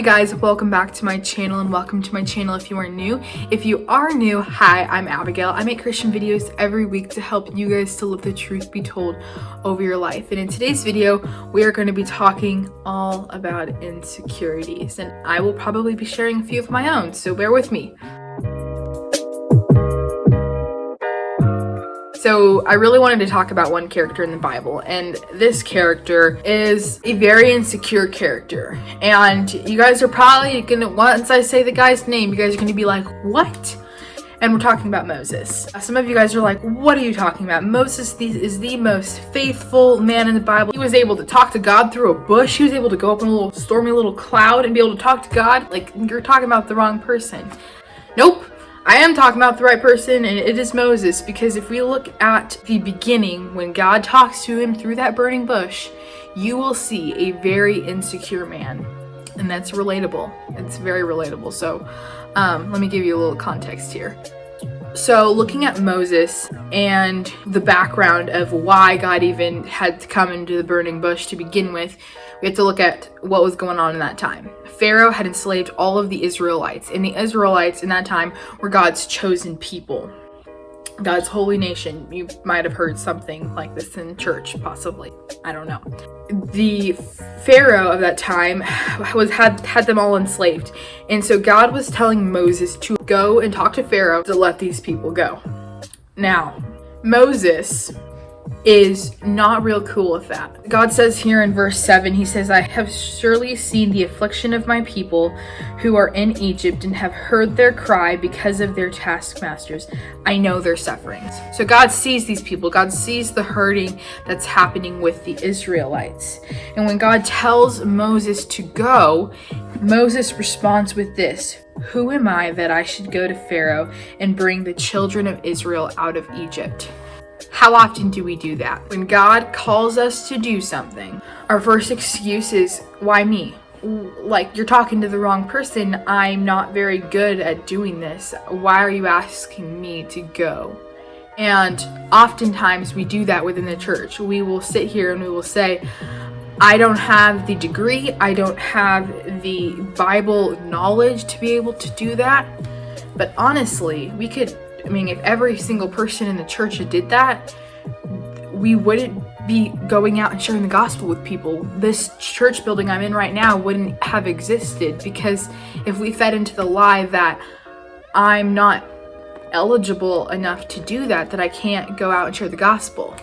you guys, welcome back to my channel and welcome to my channel if you are new. If you are new, hi, I'm Abigail. I make Christian videos every week to help you guys to let the truth be told over your life. And in today's video, we are going to be talking all about insecurities, and I will probably be sharing a few of my own, so bear with me. So I really wanted to talk about one character in the Bible, and this character is a very insecure character. And you guys are probably gonna, once I say the guy's name, you guys are gonna be like, what? And we're talking about Moses. Some of you guys are like, what are you talking about? Moses is the most faithful man in the Bible. He was able to talk to God through a bush. He was able to go up in a little stormy little cloud and be able to talk to God. Like, you're talking about the wrong person. Nope. I am talking about the right person, and it is Moses, because if we look at the beginning, when God talks to him through that burning bush, you will see a very insecure man, and that's relatable. It's very relatable. So let me give you a little context here. So looking at Moses and the background of why God even had to come into the burning bush to begin with, we have to look at what was going on in that time. Pharaoh had enslaved all of the Israelites, and the Israelites in that time were God's chosen people, God's holy nation. You might have heard something like this in church, possibly. I don't know. The Pharaoh of that time had them all enslaved, and so God was telling Moses to go and talk to Pharaoh to let these people go. Now, Moses is not real cool with that. God says here in verse 7, he says, I have surely seen the affliction of my people who are in Egypt and have heard their cry because of their taskmasters. I know their sufferings. So God sees these people. God sees the hurting that's happening with the Israelites. And when God tells Moses to go, Moses responds with this: who am I that I should go to Pharaoh and bring the children of Israel out of Egypt? How often do we do that? When God calls us to do something, our first excuse is, why me? Like, you're talking to the wrong person. I'm not very good at doing this. Why are you asking me to go? And oftentimes we do that within the church. We will sit here and we will say, I don't have the degree. I don't have the Bible knowledge to be able to do that. But honestly, if every single person in the church did that, we wouldn't be going out and sharing the gospel with people. This church building I'm in right now wouldn't have existed, because if we fed into the lie that I'm not eligible enough to do that I can't go out and share the gospel.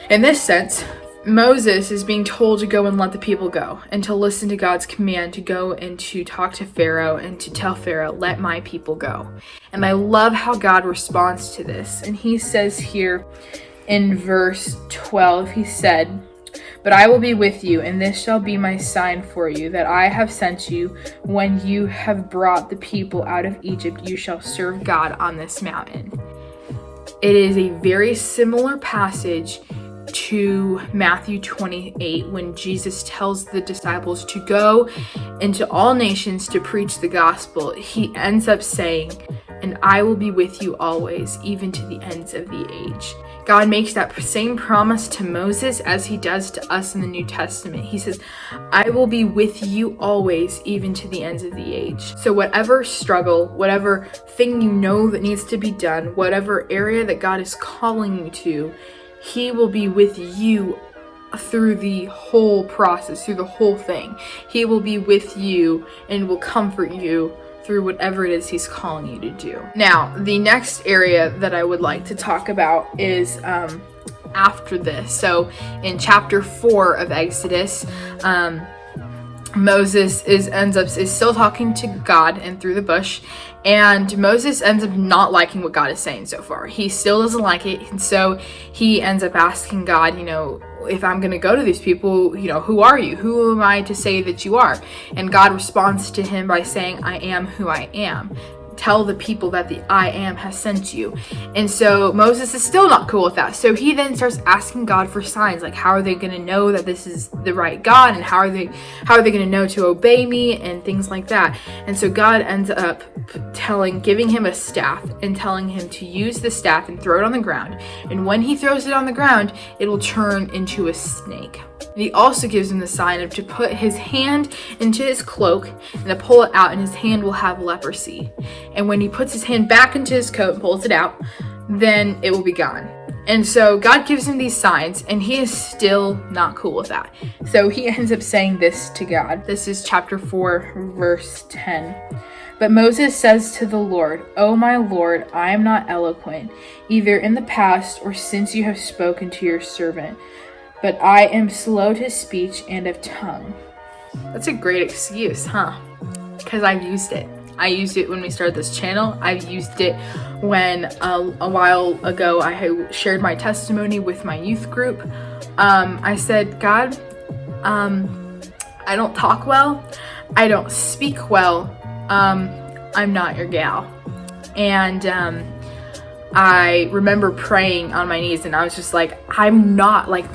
In this sense, Moses is being told to go and let the people go, and to listen to God's command to go and to talk to Pharaoh and to tell Pharaoh, let my people go. And I love how God responds to this. And he says here in verse 12, he said, but I will be with you, and this shall be my sign for you, that I have sent you. When you have brought the people out of Egypt, you shall serve God on this mountain. It is a very similar passage to Matthew 28, when Jesus tells the disciples to go into all nations to preach the gospel. He ends up saying, and I will be with you always, even to the ends of the age. God makes that same promise to Moses as he does to us in the New Testament. He says, I will be with you always, even to the ends of the age. So whatever struggle, whatever thing you know that needs to be done, whatever area that God is calling you to, he will be with you through the whole process, through the whole thing. He will be with you and will comfort you through whatever it is he's calling you to do. Now, the next area that I would like to talk about is after this. So in chapter 4 of Exodus, Moses is still talking to God and through the bush, and Moses ends up not liking what God is saying so far. He still doesn't like it, and so he ends up asking God, if I'm going to go to these people, who are you? Who am I to say that you are? And God responds to him by saying, I am who I am. Tell the people that the I am has sent you. And so Moses is still not cool with that. So he then starts asking God for signs, like how are they going to know that this is the right God, and how are they going to know to obey me, and things like that. And so God ends up giving him a staff and telling him to use the staff and throw it on the ground. And when he throws it on the ground, it will turn into a snake. And he also gives him the sign of to put his hand into his cloak and to pull it out, and his hand will have leprosy. And when he puts his hand back into his coat and pulls it out, then it will be gone. And so God gives him these signs, and he is still not cool with that. So he ends up saying this to God. This is chapter 4, verse 10. But Moses says to the Lord, "O my Lord, I am not eloquent, either in the past or since you have spoken to your servant, but I am slow to speech and of tongue." That's a great excuse, huh? Because I've used it. I used it when we started this channel. I've used it when a while ago I had shared my testimony with my youth group. I said, God, I don't talk well. I don't speak well. I'm not your gal. And I remember praying on my knees, and I was just like, I'm not, like,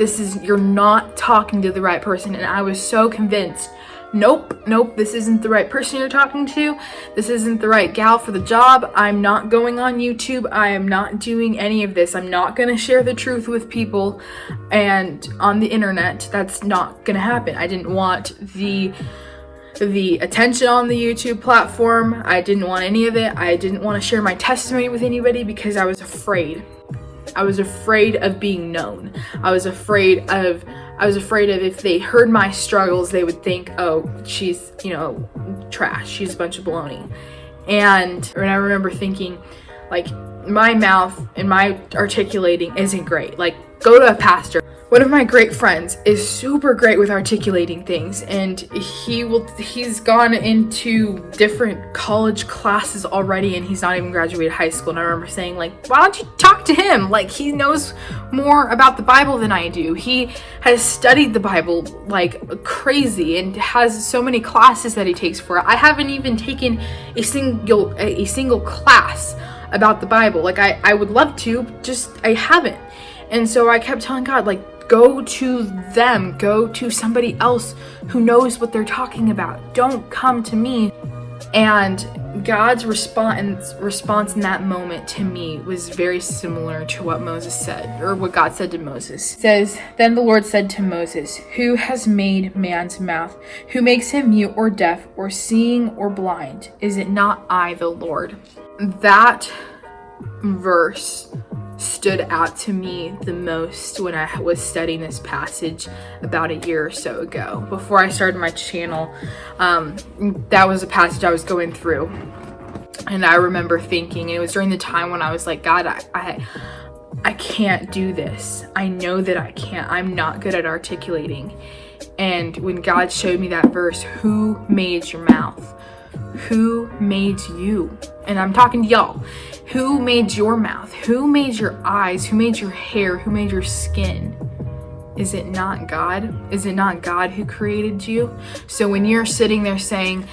you're not talking to the right person. And I was so convinced, nope, this isn't the right person you're talking to. This isn't the right gal for the job. I'm not going on YouTube. I am not doing any of this. I'm not going to share the truth with people and on the internet. That's not going to happen. I didn't want the attention on the YouTube platform. I didn't want any of it. I didn't want to share my testimony with anybody because I was afraid. I was afraid of being known. I was afraid of if they heard my struggles, they would think, oh, she's, trash. She's a bunch of baloney. And I remember thinking, like, my mouth and my articulating isn't great. Like, go to a pastor. One of my great friends is super great with articulating things, and he's gone into different college classes already, and he's not even graduated high school. And I remember saying, like, why don't you talk to him? Like, he knows more about the Bible than I do. He has studied the Bible like crazy and has so many classes that he takes for it. I haven't even taken a single class about the Bible. Like, I would love to, just I haven't. And so I kept telling God, like, go to them, go to somebody else who knows what they're talking about. Don't come to me. And God's response in that moment to me was very similar to what Moses said, or what God said to Moses. It says, "Then the Lord said to Moses, who has made man's mouth? Who makes him mute or deaf or seeing or blind? Is it not I, the Lord?" That verse stood out to me the most when I was studying this passage about a year or so ago. Before I started my channel, that was a passage I was going through. And I remember thinking, it was during the time when I was like, God, I can't do this. I know that I can't. I'm not good at articulating. And when God showed me that verse, who made your mouth? Who made you? And I'm talking to y'all. Who made your mouth? Who made your eyes? Who made your hair? Who made your skin? Is it not God? Is it not God who created you? So when you're sitting there saying,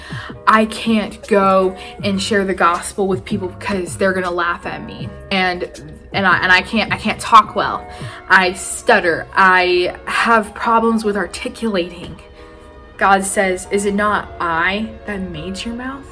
I can't go and share the gospel with people because they're gonna laugh at me, and I can't talk well, I stutter, I have problems with articulating, God says, is it not I that made your mouth?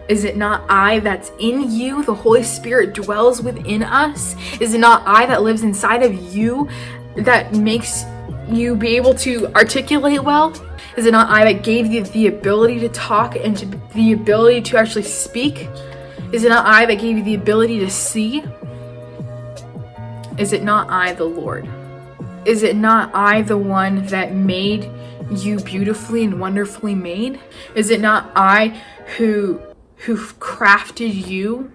Is it not I that's in you? The Holy Spirit dwells within us. Is it not I that lives inside of you that makes you be able to articulate well? Is it not I that gave you the ability to talk and the ability to actually speak? Is it not I that gave you the ability to see? Is it not I, the Lord? Is it not I, the one that made you beautifully and wonderfully made? Is it not I who crafted you,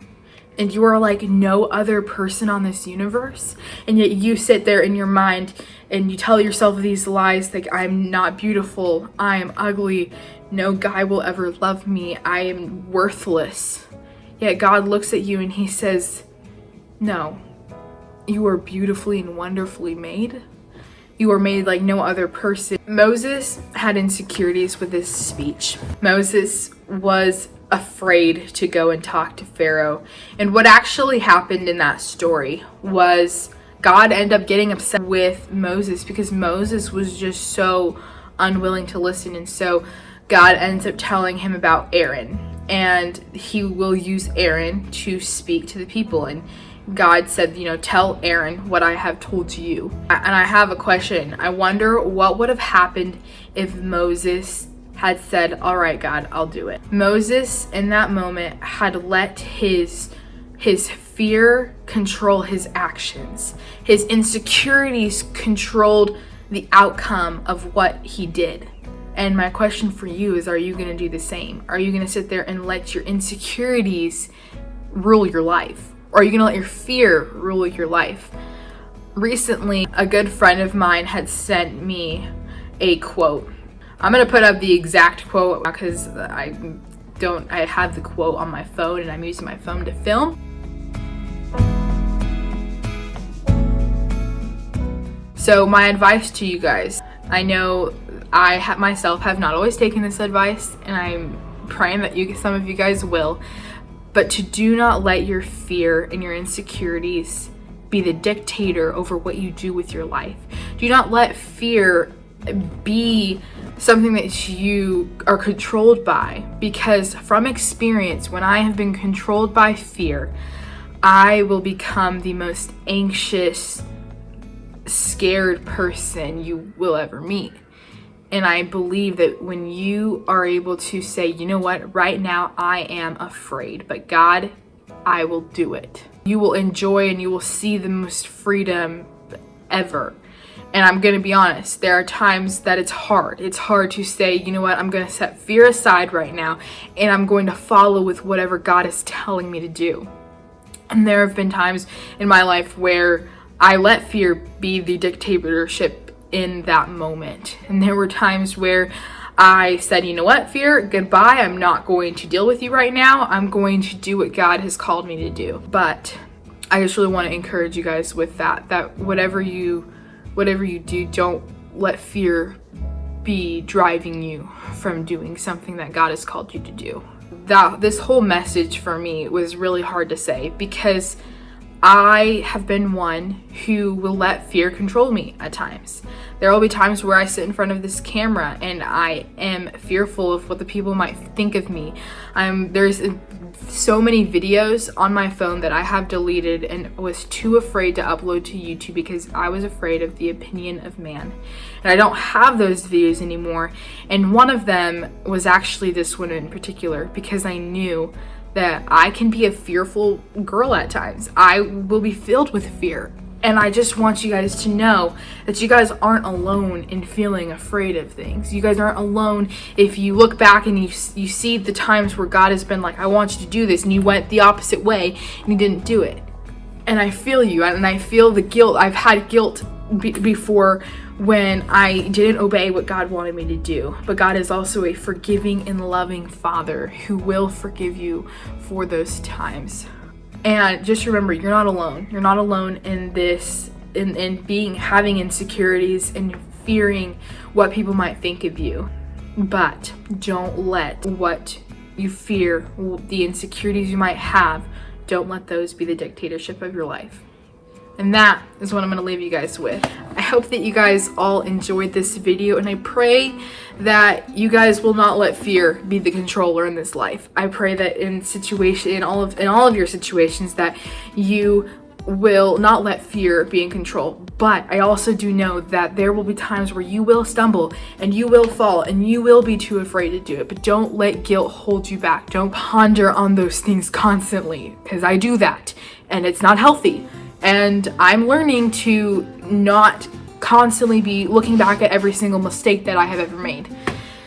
and you are like no other person on this universe? And yet you sit there in your mind and you tell yourself these lies like, I'm not beautiful, I am ugly, no guy will ever love me, I am worthless. Yet God looks at you and he says, no, you are beautifully and wonderfully made. You are made like no other person. Moses had insecurities with his speech. Moses was afraid to go and talk to Pharaoh. And what actually happened in that story was God ended up getting upset with Moses because Moses was just so unwilling to listen. And so God ends up telling him about Aaron, and he will use Aaron to speak to the people. God said, tell Aaron what I have told you. And I have a question. I wonder what would have happened if Moses had said, all right, God, I'll do it. Moses in that moment had let his fear control his actions. His insecurities controlled the outcome of what he did. And my question for you is, are you going to do the same? Are you going to sit there and let your insecurities rule your life? Or are you going to let your fear rule your life? Recently, a good friend of mine had sent me a quote. I'm going to put up the exact quote because I have the quote on my phone and I'm using my phone to film. So my advice to you guys, I know I myself have not always taken this advice, and I'm praying that some of you guys will, but do not let your fear and your insecurities be the dictator over what you do with your life. Do not let fear be something that you are controlled by, because from experience, when I have been controlled by fear, I will become the most anxious, scared person you will ever meet. And I believe that when you are able to say, you know what, right now I am afraid, but God, I will do it. You will enjoy and you will see the most freedom ever. And I'm going to be honest, there are times that it's hard. It's hard to say, you know what, I'm going to set fear aside right now and I'm going to follow with whatever God is telling me to do. And there have been times in my life where I let fear be the dictatorship in that moment. And there were times where I said, you know what, fear, goodbye. I'm not going to deal with you right now. I'm going to do what God has called me to do. But I just really want to encourage you guys with that whatever you do, don't let fear be driving you from doing something that God has called you to do. This whole message for me was really hard to say, because I have been one who will let fear control me at times. There will be times where I sit in front of this camera and I am fearful of what the people might think of me. There's so many videos on my phone that I have deleted and was too afraid to upload to YouTube because I was afraid of the opinion of man. And I don't have those videos anymore. And one of them was actually this one in particular, because I knew that I can be a fearful girl at times. I will be filled with fear. And I just want you guys to know that you guys aren't alone in feeling afraid of things. You guys aren't alone if you look back and you see the times where God has been like, I want you to do this, and you went the opposite way and you didn't do it. And I feel you, and I feel the guilt. I've had guilt before when I didn't obey what God wanted me to do. But God is also a forgiving and loving Father who will forgive you for those times. And just remember, you're not alone. You're not alone in this, in having insecurities and fearing what people might think of you. But don't let what you fear, the insecurities you might have, don't let those be the dictatorship of your life. And that is what I'm going to leave you guys with. I hope that you guys all enjoyed this video, and I pray that you guys will not let fear be the controller in this life. I pray that in all of your situations, that you will not let fear be in control. But I also do know that there will be times where you will stumble and you will fall and you will be too afraid to do it. But don't let guilt hold you back. Don't ponder on those things constantly, because I do that and it's not healthy. And I'm learning to not constantly be looking back at every single mistake that I have ever made.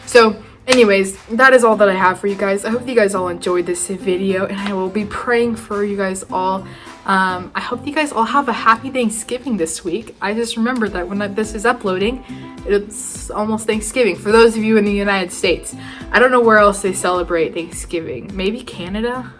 So anyways, that is all that I have for you guys. I hope you guys all enjoyed this video, and I will be praying for you guys all. I hope you guys all have a happy Thanksgiving this week. I just remembered that when this is uploading, it's almost Thanksgiving. For those of you in the United States, I don't know where else they celebrate Thanksgiving. Maybe Canada?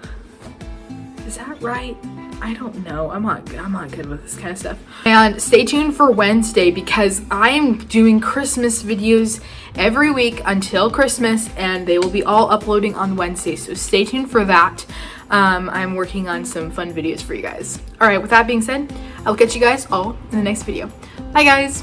Is that right? I don't know. I'm not good with this kind of stuff. And stay tuned for Wednesday, because I am doing Christmas videos every week until Christmas, and they will be all uploading on Wednesday. So stay tuned for that. I'm working on some fun videos for you guys. All right, with that being said, I'll catch you guys all in the next video. Bye guys.